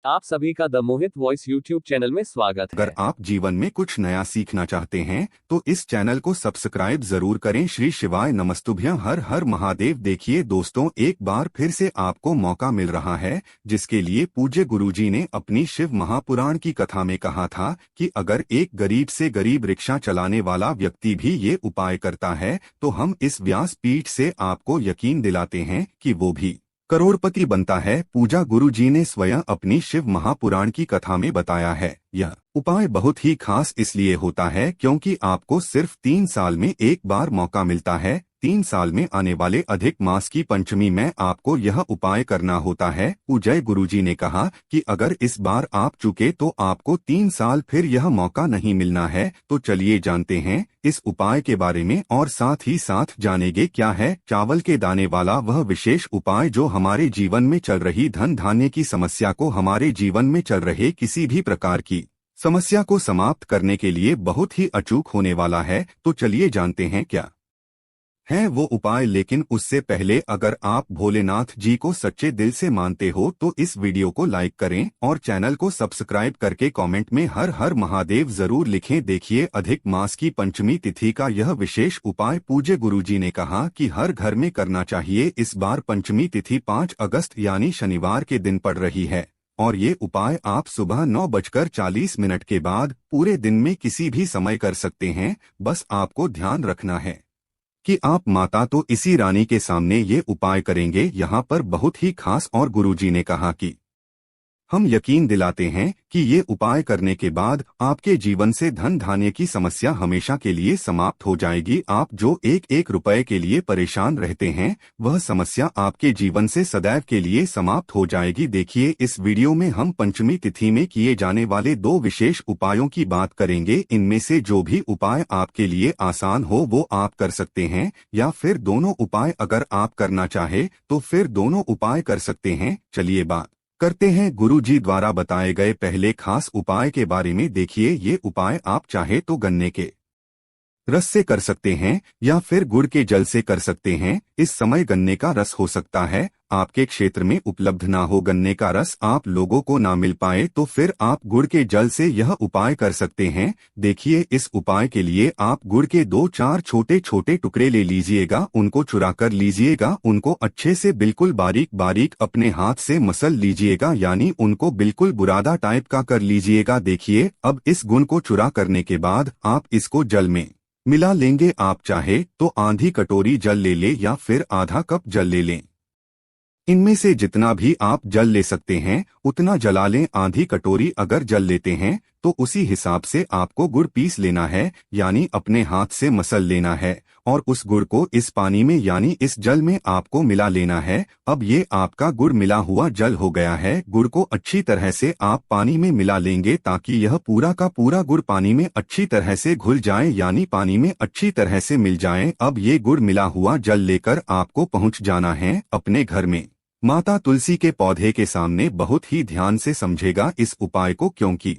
आप सभी का the Mohit voice YouTube channel में स्वागत अगर है। आप जीवन में कुछ नया सीखना चाहते हैं तो इस चैनल को सब्सक्राइब जरूर करें। श्री शिवाय नमस्तुभ्यं, हर हर महादेव। देखिए दोस्तों, एक बार फिर से आपको मौका मिल रहा है जिसके लिए पूज्य गुरुजी ने अपनी शिव महापुराण की कथा में कहा था कि अगर एक गरीब से गरीब रिक्शा चलाने वाला व्यक्ति भी ये उपाय करता है तो हम इस व्यास पीठ से आपको यकीन दिलाते हैं कि वो भी करोड़पति बनता है। पूजा गुरु जी ने स्वयं अपनी शिव महापुराण की कथा में बताया है। यह उपाय बहुत ही खास इसलिए होता है क्योंकि आपको सिर्फ 3 साल में एक बार मौका मिलता है। 3 साल में आने वाले अधिक मास की पंचमी में आपको यह उपाय करना होता है। पूज्य गुरुजी ने कहा कि अगर इस बार आप चुके तो आपको 3 साल फिर यह मौका नहीं मिलना है। तो चलिए जानते हैं इस उपाय के बारे में और साथ ही साथ जानेंगे क्या है चावल के दाने वाला वह विशेष उपाय जो हमारे जीवन में चल रही धन धान्य की समस्या को, हमारे जीवन में चल रहे किसी भी प्रकार की समस्या को समाप्त करने के लिए बहुत ही अचूक होने वाला है। तो चलिए जानते हैं क्या है वो उपाय। लेकिन उससे पहले अगर आप भोलेनाथ जी को सच्चे दिल से मानते हो तो इस वीडियो को लाइक करें और चैनल को सब्सक्राइब करके कमेंट में हर हर महादेव जरूर लिखें। देखिए, अधिक मास की पंचमी तिथि का यह विशेष उपाय पूज्य गुरुजी ने कहा कि हर घर में करना चाहिए। इस बार पंचमी तिथि 5 अगस्त यानी शनिवार के दिन पड़ रही है और ये उपाय आप सुबह 9:40 के बाद पूरे दिन में किसी भी समय कर सकते हैं। बस आपको ध्यान रखना है कि आप माता तो इसी रानी के सामने ये उपाय करेंगे। यहाँ पर बहुत ही खास और गुरुजी ने कहा कि हम यकीन दिलाते हैं कि ये उपाय करने के बाद आपके जीवन से धन धान्य की समस्या हमेशा के लिए समाप्त हो जाएगी। आप जो एक एक रुपए के लिए परेशान रहते हैं वह समस्या आपके जीवन से सदैव के लिए समाप्त हो जाएगी। देखिए, इस वीडियो में हम पंचमी तिथि में किए जाने वाले 2 विशेष उपायों की बात करेंगे। इनमें से जो भी उपाय आपके लिए आसान हो वो आप कर सकते हैं, या फिर दोनों उपाय अगर आप करना चाहे तो फिर दोनों उपाय कर सकते हैं। चलिए बात करते हैं गुरु जी द्वारा बताए गए पहले खास उपाय के बारे में। देखिए, ये उपाय आप चाहे तो गन्ने के रस से कर सकते हैं या फिर गुड़ के जल से कर सकते हैं। इस समय गन्ने का रस हो सकता है आपके क्षेत्र में उपलब्ध ना हो, गन्ने का रस आप लोगों को ना मिल पाए तो फिर आप गुड़ के जल से यह उपाय कर सकते हैं। देखिए, इस उपाय के लिए आप गुड़ के 2-4 छोटे छोटे टुकड़े ले लीजिएगा, उनको चुरा कर लीजिएगा, उनको अच्छे से बिल्कुल बारीक बारीक अपने हाथ से मसल लीजिएगा, यानी उनको बिल्कुल बुरादा टाइप का कर लीजिएगा। देखिए, अब इस गुण को चुरा करने के बाद आप इसको जल में मिला लेंगे। आप चाहे तो आधी कटोरी जल ले लें या फिर आधा कप जल ले लें। इनमें से जितना भी आप जल ले सकते हैं उतना जला लें। आधी कटोरी अगर जल लेते हैं तो उसी हिसाब से आपको गुड़ पीस लेना है, यानी अपने हाथ से मसल लेना है और उस गुड़ को इस पानी में यानी इस जल में आपको मिला लेना है। अब ये आपका गुड़ मिला हुआ जल हो गया है। गुड़ को अच्छी तरह से आप पानी में मिला लेंगे ताकि यह पूरा का पूरा गुड़ पानी में अच्छी तरह से घुल जाए, यानी पानी में अच्छी तरह से मिल जाए। अब ये गुड़ मिला हुआ जल लेकर आपको पहुंच जाना है अपने घर में माता तुलसी के पौधे के सामने। बहुत ही ध्यान से समझेगा इस उपाय को, क्योंकि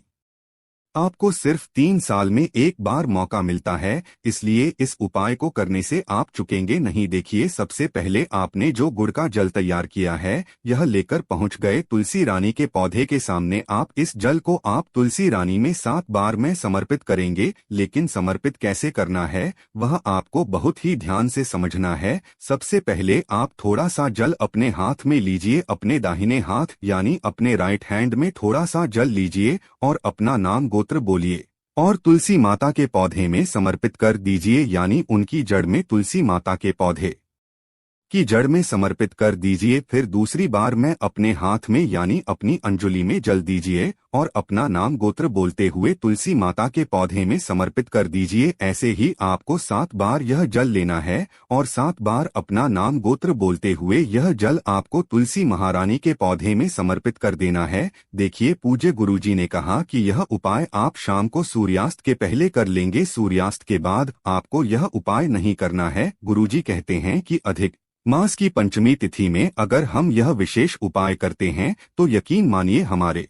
आपको सिर्फ 3 साल में एक बार मौका मिलता है, इसलिए इस उपाय को करने से आप चुकेंगे नहीं। देखिए, सबसे पहले आपने जो गुड़ का जल तैयार किया है यह लेकर पहुंच गए तुलसी रानी के पौधे के सामने। आप इस जल को आप तुलसी रानी में 7 बार में समर्पित करेंगे। लेकिन समर्पित कैसे करना है वह आपको बहुत ही ध्यान से समझना है। सबसे पहले आप थोड़ा सा जल अपने हाथ में लीजिए, अपने दाहिने हाथ यानी अपने राइट हैंड में थोड़ा सा जल लीजिए और अपना नाम गोत्र बोलिए और तुलसी माता के पौधे में समर्पित कर दीजिए, यानी उनकी जड़ में तुलसी माता के पौधे की जड़ में समर्पित कर दीजिए। फिर दूसरी बार में अपने हाथ में यानी अपनी अंजुली में जल दीजिए और अपना नाम गोत्र बोलते हुए तुलसी माता के पौधे में समर्पित कर दीजिए। ऐसे ही आपको 7 बार यह जल लेना है और 7 बार अपना नाम गोत्र बोलते हुए यह जल आपको तुलसी महारानी के पौधे में समर्पित कर देना है। देखिए, पूज्य गुरुजी ने कहा कि यह उपाय आप शाम को सूर्यास्त के पहले कर लेंगे। सूर्यास्त के बाद आपको यह उपाय नहीं करना है। गुरुजी कहते हैं कि अधिक मास की पंचमी तिथि में अगर हम यह विशेष उपाय करते हैं तो यकीन मानिए हमारे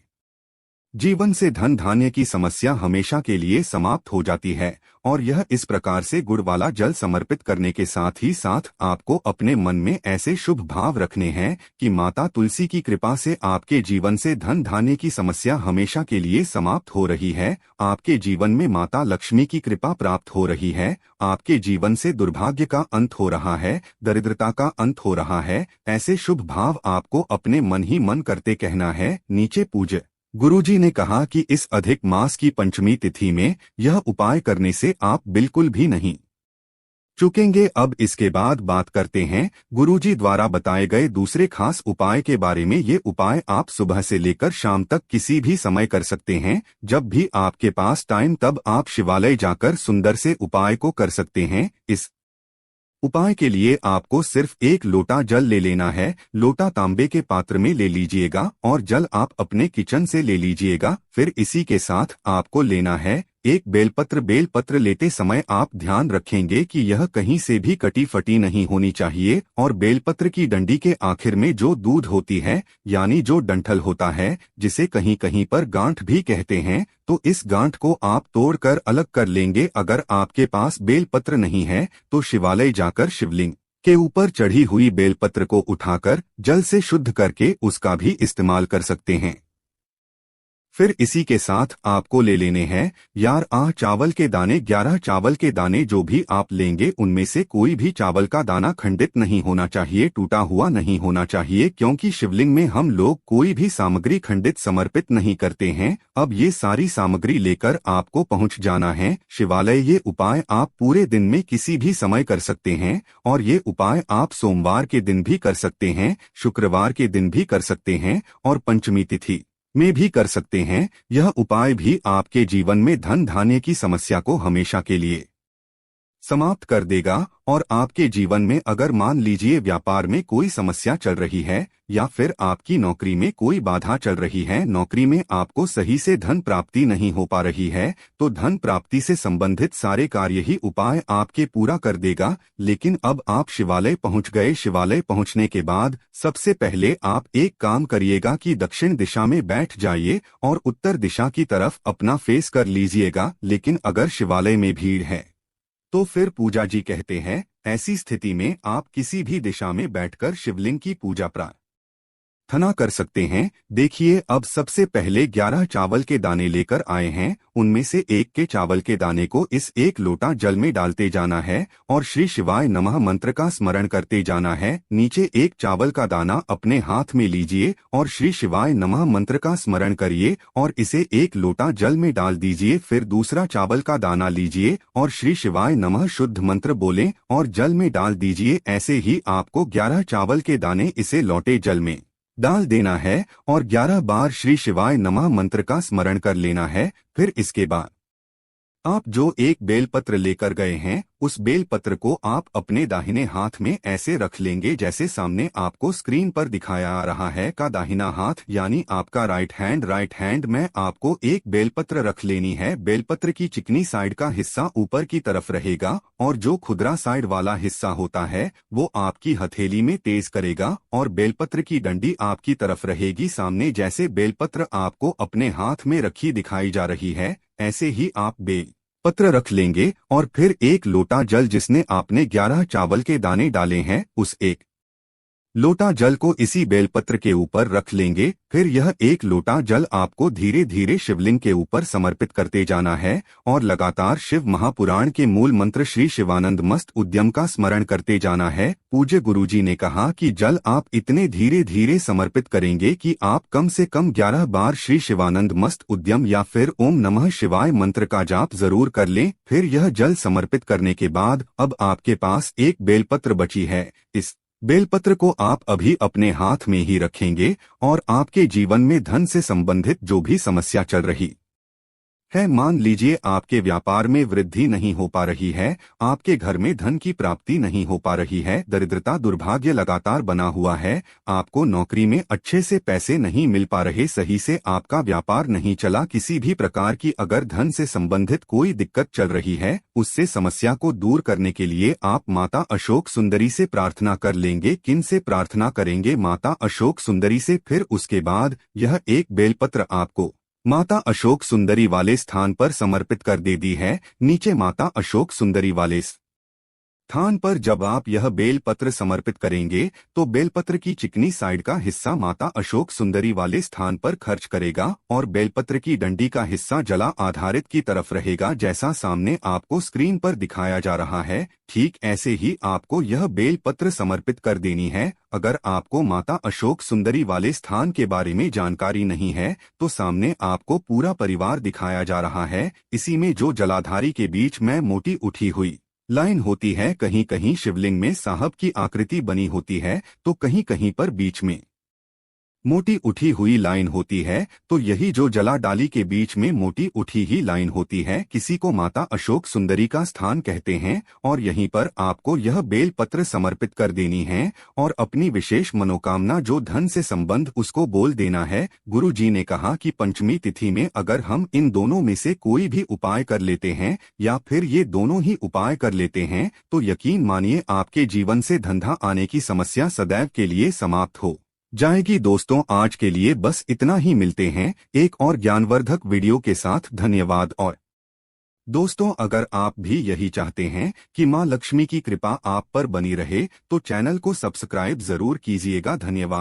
जीवन से धन धान्य की समस्या हमेशा के लिए समाप्त हो जाती है। और यह इस प्रकार से गुड़ वाला जल समर्पित करने के साथ ही साथ आपको अपने मन में ऐसे शुभ भाव रखने हैं कि माता तुलसी की कृपा से आपके जीवन से धन धान्य की समस्या हमेशा के लिए समाप्त हो रही है। आपके जीवन में माता लक्ष्मी की कृपा प्राप्त हो रही है। आपके जीवन से दुर्भाग्य का अंत हो रहा है, दरिद्रता का अंत हो रहा है। ऐसे शुभ भाव आपको अपने मन ही मन करते कहना है। नीचे पूज्य गुरुजी ने कहा कि इस अधिक मास की पंचमी तिथि में यह उपाय करने से आप बिल्कुल भी नहीं चूकेंगे। अब इसके बाद बात करते हैं गुरुजी द्वारा बताए गए दूसरे खास उपाय के बारे में। ये उपाय आप सुबह से लेकर शाम तक किसी भी समय कर सकते हैं। जब भी आपके पास टाइम तब आप शिवालय जाकर सुंदर से उपाय को कर सकते हैं। इस उपाय के लिए आपको सिर्फ एक लोटा जल ले लेना है। लोटा तांबे के पात्र में ले लीजिएगा और जल आप अपने किचन से ले लीजिएगा। फिर इसी के साथ आपको लेना है एक बेलपत्र। बेलपत्र लेते समय आप ध्यान रखेंगे कि यह कहीं से भी कटी फटी नहीं होनी चाहिए। और बेलपत्र की डंडी के आखिर में जो दूध होती है, यानी जो डंठल होता है, जिसे कहीं कहीं पर गांठ भी कहते हैं, तो इस गांठ को आप तोड़कर अलग कर लेंगे। अगर आपके पास बेलपत्र नहीं है तो शिवालय जाकर शिवलिंग के ऊपर चढ़ी हुई बेलपत्र को उठाकर जल से शुद्ध करके उसका भी इस्तेमाल कर सकते हैं। फिर इसी के साथ आपको ले लेने हैं चावल के दाने। 11 चावल के दाने जो भी आप लेंगे उनमें से कोई भी चावल का दाना खंडित नहीं होना चाहिए, टूटा हुआ नहीं होना चाहिए, क्योंकि शिवलिंग में हम लोग कोई भी सामग्री खंडित समर्पित नहीं करते हैं। अब ये सारी सामग्री लेकर आपको पहुंच जाना है शिवालय। ये उपाय आप पूरे दिन में किसी भी समय कर सकते हैं और ये उपाय आप सोमवार के दिन भी कर सकते हैं, शुक्रवार के दिन भी कर सकते हैं और पंचमी तिथि में भी कर सकते हैं। यह उपाय भी आपके जीवन में धन धान्य की समस्या को हमेशा के लिए समाप्त कर देगा। और आपके जीवन में अगर मान लीजिए व्यापार में कोई समस्या चल रही है या फिर आपकी नौकरी में कोई बाधा चल रही है, नौकरी में आपको सही से धन प्राप्ति नहीं हो पा रही है, तो धन प्राप्ति से संबंधित सारे कार्य ही उपाय आपके पूरा कर देगा। लेकिन अब आप शिवालय पहुंच गए। शिवालय पहुंचने के बाद सबसे पहले आप एक काम करिएगा कि दक्षिण दिशा में बैठ जाइए और उत्तर दिशा की तरफ अपना फेस कर लीजिएगा। लेकिन अगर शिवालय में भीड़ है तो फिर पूजा जी कहते हैं ऐसी स्थिति में आप किसी भी दिशा में बैठकर शिवलिंग की पूजा प्रार्थना कर सकते हैं। देखिए, अब सबसे पहले 11 चावल के दाने लेकर आए हैं। उनमें से एक के चावल के दाने को इस एक लोटा जल में डालते जाना है और श्री शिवाय नमः मंत्र का स्मरण करते जाना है। नीचे एक चावल का दाना अपने हाथ में लीजिए और श्री शिवाय नमः मंत्र का स्मरण करिए और इसे एक लोटा जल में डाल दीजिए। फिर दूसरा चावल का दाना लीजिए और श्री शिवाय नमः शुद्ध मंत्र बोलें और जल में डाल दीजिए। ऐसे ही आपको 11 चावल के दाने इसे लौटे जल में डाल देना है और 11 बार श्री शिवाय नमः मंत्र का स्मरण कर लेना है। फिर इसके बाद आप जो एक बेलपत्र लेकर गए हैं उस बेलपत्र को आप अपने दाहिने हाथ में ऐसे रख लेंगे जैसे सामने आपको स्क्रीन पर दिखाया आ रहा है। का दाहिना हाथ यानी आपका राइट हैंड में आपको एक बेलपत्र रख लेनी है। बेलपत्र की चिकनी साइड का हिस्सा ऊपर की तरफ रहेगा और जो खुदरा साइड वाला हिस्सा होता है वो आपकी हथेली में तेज करेगा और बेलपत्र की डंडी आपकी तरफ रहेगी सामने। जैसे बेलपत्र आपको अपने हाथ में रखी दिखाई जा रही है, ऐसे ही आप बेलपत्र रख लेंगे और फिर एक लोटा जल जिसने आपने 11 चावल के दाने डाले हैं उस एक लोटा जल को इसी बेलपत्र के ऊपर रख लेंगे। फिर यह एक लोटा जल आपको धीरे धीरे शिवलिंग के ऊपर समर्पित करते जाना है और लगातार शिव महापुराण के मूल मंत्र श्री शिवानंद मस्त उद्यम का स्मरण करते जाना है। पूज्य गुरुजी ने कहा कि जल आप इतने धीरे धीरे समर्पित करेंगे कि आप कम से कम 11 बार श्री शिवानंद मस्त उद्यम या फिर ओम नमः शिवाय मंत्र का जाप जरूर कर लें। फिर यह जल समर्पित करने के बाद अब आपके पास एक बेलपत्र बची है। इस बेलपत्र को आप अभी अपने हाथ में ही रखेंगे और आपके जीवन में धन से संबंधित जो भी समस्या चल रही है, मान लीजिए आपके व्यापार में वृद्धि नहीं हो पा रही है, आपके घर में धन की प्राप्ति नहीं हो पा रही है, दरिद्रता दुर्भाग्य लगातार बना हुआ है, आपको नौकरी में अच्छे से पैसे नहीं मिल पा रहे, सही से आपका व्यापार नहीं चला, किसी भी प्रकार की अगर धन से संबंधित कोई दिक्कत चल रही है, उससे समस्या को दूर करने के लिए आप माता अशोक सुंदरी से प्रार्थना कर लेंगे। किन से प्रार्थना करेंगे? माता अशोक सुंदरी से। फिर उसके बाद यह एक बेलपत्र आपको माता अशोक सुंदरी वाले स्थान पर समर्पित कर दे दी है। नीचे माता अशोक सुंदरी वाले स्थान पर जब आप यह बेलपत्र समर्पित करेंगे तो बेलपत्र की चिकनी साइड का हिस्सा माता अशोक सुंदरी वाले स्थान पर खर्च करेगा और बेलपत्र की डंडी का हिस्सा जला आधारित की तरफ रहेगा, जैसा सामने आपको स्क्रीन पर दिखाया जा रहा है। ठीक ऐसे ही आपको यह बेलपत्र समर्पित कर देनी है। अगर आपको माता अशोक सुंदरी वाले स्थान के बारे में जानकारी नहीं है तो सामने आपको पूरा परिवार दिखाया जा रहा है। इसी में जो जलाधारी के बीच में मोटी उठी हुई लाइन होती है, कहीं कहीं शिवलिंग में साहब की आकृति बनी होती है तो कहीं कहीं पर बीच में मोटी उठी हुई लाइन होती है, तो यही जो जला डाली के बीच में मोटी उठी ही लाइन होती है, किसी को माता अशोक सुंदरी का स्थान कहते हैं। और यहीं पर आपको यह बेल पत्र समर्पित कर देनी है और अपनी विशेष मनोकामना जो धन से संबंध उसको बोल देना है। गुरु जी ने कहा कि पंचमी तिथि में अगर हम इन दोनों में से कोई भी उपाय कर लेते हैं या फिर ये दोनों ही उपाय कर लेते हैं तो यकीन मानिए आपके जीवन से धंधा आने की समस्या सदैव के लिए समाप्त हो जाएगी। दोस्तों, आज के लिए बस इतना ही। मिलते हैं एक और ज्ञानवर्धक वीडियो के साथ। धन्यवाद। और दोस्तों, अगर आप भी यही चाहते हैं कि मां लक्ष्मी की कृपा आप पर बनी रहे तो चैनल को सब्सक्राइब जरूर कीजिएगा। धन्यवाद।